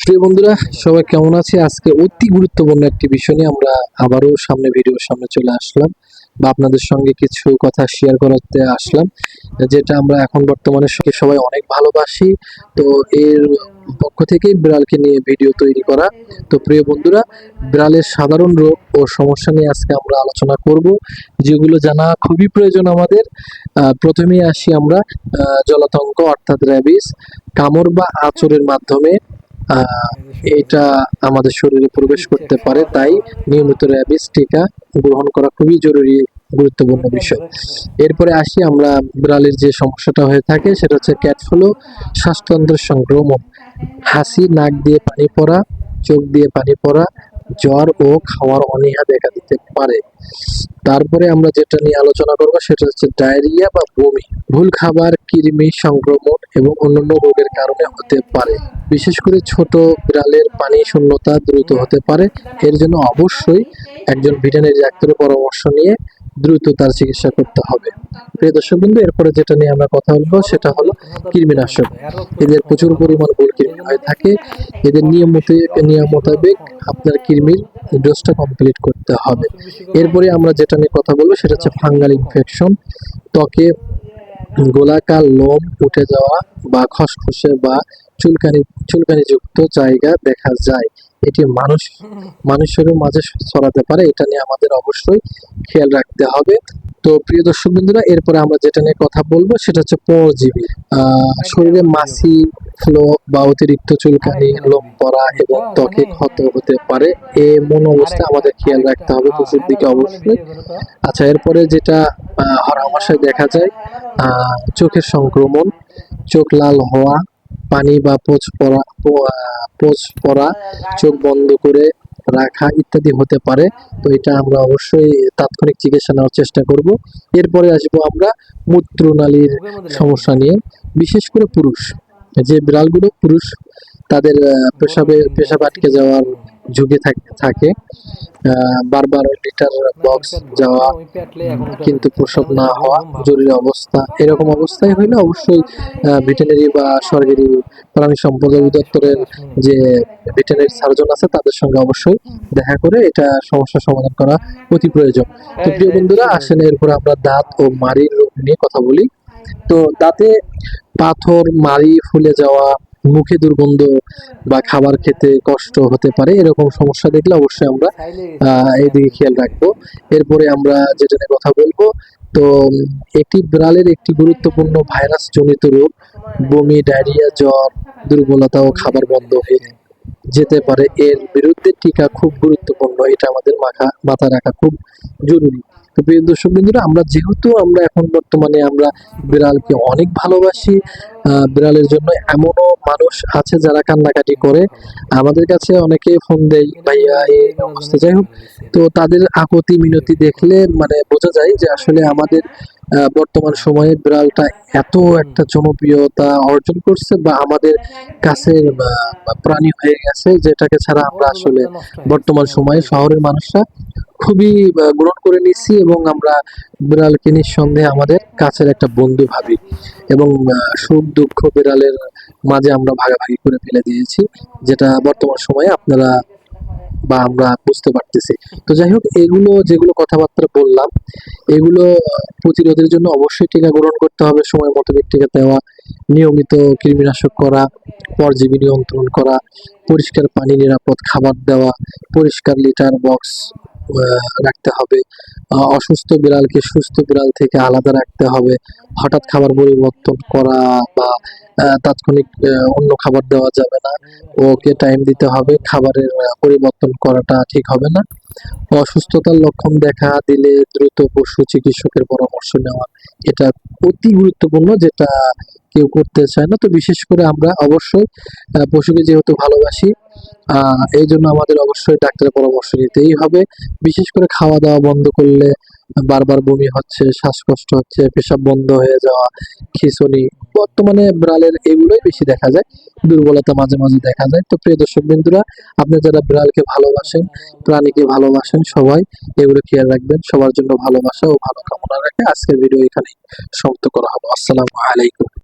প্রিয় বন্ধুরা, সবাই কেমন আছে? আজকে অতি গুরুত্বপূর্ণ একটি বিষয় নিয়ে আমরা আবারও ভিডিওর সামনে চলে আসলাম বা আপনাদের সঙ্গে কিছু কথা শেয়ার করতে আসলাম, যেটা আমরা এখন বর্তমানে সবাই অনেক ভালোবাসি। তো এর পক্ষ থেকেই বিড়ালকে নিয়ে ভিডিও তৈরি করা। তো প্রিয় বন্ধুরা, বিড়ালের সাধারণ রোগ ও সমস্যা নিয়ে আজকে আমরা আলোচনা করব, যেগুলো জানা খুবই প্রয়োজন আমাদের। প্রথমেই আসি আমরা জলাতঙ্ক অর্থাৎ র্যাবিস। কামড় বা আঁচড়ের মাধ্যমে এটা আমাদের শরীরে প্রবেশ করতে পারে, তাই নিয়মিত র্যাবিস টিকা গ্রহণ করা খুবই জরুরি, গুরুত্বপূর্ণ বিষয়। এরপরে আসি আমরা বিড়ালের যে সমস্যাটা হয়ে থাকে, সেটা হচ্ছে ক্যাট ফ্লু, শ্বাসতন্ত্রের সংক্রমণ। হাসি, নাক দিয়ে পানি পড়া, চোখ দিয়ে পানি পড়া, জ্বর ও খাওয়ার অনীহা দেখা দিতে পারে। তারপরে আমরা যেটা নিয়ে আলোচনা করব সেটা হচ্ছে ডায়রিয়া বা বমি। ভুল খাবার, কৃমি সংক্রমণ এবং অন্যান্য রোগের কারণে হতে পারে। বিশেষ করে ছোট বিড়ালের পানি শূন্যতা দ্রুত হতে পারে। এর জন্য অবশ্যই একজন ভেটেরিনারি ডাক্তারের পরামর্শ নিয়ে দ্রুত তার চিকিৎসা করতে হবে। প্রিয় দর্শক বিন্দু, এরপরে যেটা নিয়ে আমরা কথা বলবো সেটা হলো কৃমিনাশক। এদের প্রচুর পরিমাণ ভুল কৃমি হয়ে থাকে। এদের নিয়ম মোতাবেক আপনার কৃমির ডোজটা কমপ্লিট করতে হবে। এরপরে আমরা যেটা নিয়ে কথা বলবো সেটা হচ্ছে ফাঙ্গাল ইনফেকশন। ত্বকে গোলাকার লোম উঠে যাওয়া বা খসখসে বা চুলকানি যুক্ত জায়গা দেখা যায়। এটি মানুষের মাঝে ছড়াতে পারে। এটা নিয়ে আমাদের অবশ্যই খেয়াল রাখতে হবে। তো প্রিয় দর্শক বন্ধুরা, এরপরে আমরা যেটা নিয়ে কথা বলবো সেটা হচ্ছে পরজীবী। শরীরে মাছি, ফ্লো বা অতিরিক্ত চুলকানি, লোম পড়া এবং ত্বকে ক্ষত হতে পারে। এমন অবস্থায় আমাদের খেয়াল রাখতে হবে পশুর দিকে অবশ্যই। আচ্ছা, এরপরে যেটা হরহামেশাই দেখা যায়, চোখের সংক্রমণ, চোখ লাল হওয়া, পানি বা পোঁচ পড়া, চোখ বন্ধ করে রাখা ইত্যাদি হতে পারে। তো এটা আমরা অবশ্যই তাৎক্ষণিক চিকিৎসা নেওয়ার চেষ্টা করব। এরপরে আসবো আমরা মূত্রনালীর সমস্যা নিয়ে। বিশেষ করে যে বিড়ালগুলো পুরুষ, তাদের পেশাব আটকে যাওয়ার ঝুঁকি থাকে। বারবার লিটার বক্স যাওয়া কিন্তু প্রসব না হওয়া জরুরি অবস্থা। এরকম অবস্থায় হইলে অবশ্যই ভেটেরিনারি বা সরকারি প্রাণী সম্পদ অধিদপ্তরের যে ভেটেরিনারি সার্জন আছে তাদের সঙ্গে অবশ্যই দেখা করে এটা সমস্যার সমাধান করা অতি প্রয়োজন। তো প্রিয় বন্ধুরা, আসেন এরপর আমরা দাঁত ও মাড়ির রোগ নিয়ে কথা বলি। তো দাঁতে পাথর, মাড়ি ফুলে যাওয়া, মুখে দুর্গন্ধ বা খাবার খেতে কষ্ট হতে পারে, এরকম সমস্যা দেখলে অবশ্যই আমরা এইদিকে খেয়াল রাখবো। এরপরে আমরা যেটা নিয়ে কথা বলবো, তো একটি বিড়ালের একটি গুরুত্বপূর্ণ ভাইরাস জনিত রোগ, বমি, ডায়রিয়া, জ্বর, দুর্বলতা ও খাবার বন্ধ হয়ে যেতে পারে। এর বিরুদ্ধে টিকা খুব গুরুত্বপূর্ণ, এটা আমাদের মাথায় রাখা খুব জরুরি। তো প্রিয় দর্শক বন্ধুরা, যেহেতু আমরা এখন বর্তমানে আমরা বিড়ালকে অনেক ভালোবাসি, বিড়ালের জন্য এমনও মানুষ আছে যারা কান্নাকাটি করে, আমাদের কাছে অনেকে ফোন দেয়, ভাইয়া এই অবস্থা। যাই হোক, তো তাদের আকুতি মিনতি দেখলে মানে বোঝা যায় যে আসলে আমাদের বর্তমান সময়ে বিড়ালটা এত একটা জনপ্রিয়তা অর্জন করছে বা আমাদের কাছে প্রাণী হয়ে গেছে, যেটাকে ছাড়া আমরা আসলে বর্তমান সময়ে শহরের মানুষরা খুবই গ্রহণ করে নিচ্ছি, এবং আমরা বিড়ালকে নিঃসন্দেহে আমাদের কাছের একটা বন্ধু ভাবি, এবং সুখ দুঃখ বিড়ালের মাঝে আমরা ভাগাভাগি করে ফেলে দিয়েছি, যেটা বর্তমান সময়ে আপনারা বা আমরা বুঝতে পারতেছি। তো যাই হোক, যেগুলো কথাবার্তা বললাম, এগুলো প্রতিরোধের জন্য অবশ্যই টিকা গ্রহণ করতে হবে, সময় মোতাবেক টিকা দেওয়া, নিয়মিত কৃমিনাশক করা, পরজীবী নিয়ন্ত্রণ করা, পরিষ্কার পানি, নিরাপদ খাবার দেওয়া, পরিষ্কার লিটার বক্স রাখতে হবে। অসুস্থ বিড়ালকে সুস্থ বিড়াল থেকে আলাদা রাখতে হবে। হঠাৎ খাবার পরিবর্তন করা বা তাৎক্ষণিক অন্য খাবার দেওয়া যাবে না। ওকে টাইম দিতে হবে, খাবারের পরিবর্তন করাটা ঠিক হবে না। অসুস্থতার লক্ষণ দেখা দিলে দ্রুত পশু চিকিৎসকের পরামর্শ নেওয়া, এটা অতি গুরুত্বপূর্ণ, যেটা কেউ করতে চায় না। তো বিশেষ করে আমরা অবশ্যই পশুকে যেহেতু ভালোবাসি, এই জন্য আমাদের অবশ্যই ডাক্তারের পরামর্শ নিতেই হবে। বিশেষ করে খাওয়া দাওয়া বন্ধ করলে বারবার বমি হচ্ছে, শ্বাসকষ্ট হচ্ছে, পেশাব বন্ধ হয়ে যাওয়া, খিঁচুনি, বর্তমানে বিড়ালের এগুলোই বেশি দেখা যায়। দুর্বলতা মাঝে মাঝে দেখা যায়। তো প্রিয় দর্শক বিন্দুরা, আপনি যারা বিড়ালকে ভালোবাসেন, প্রাণীকে ভালোবাসেন, সবাই এগুলো খেয়াল রাখবেন। সবার জন্য ভালোবাসা ও ভালো কামনা রাখে আজকের ভিডিও এখানে সমাপ্ত করা হলো। আসসালামু আলাইকুম।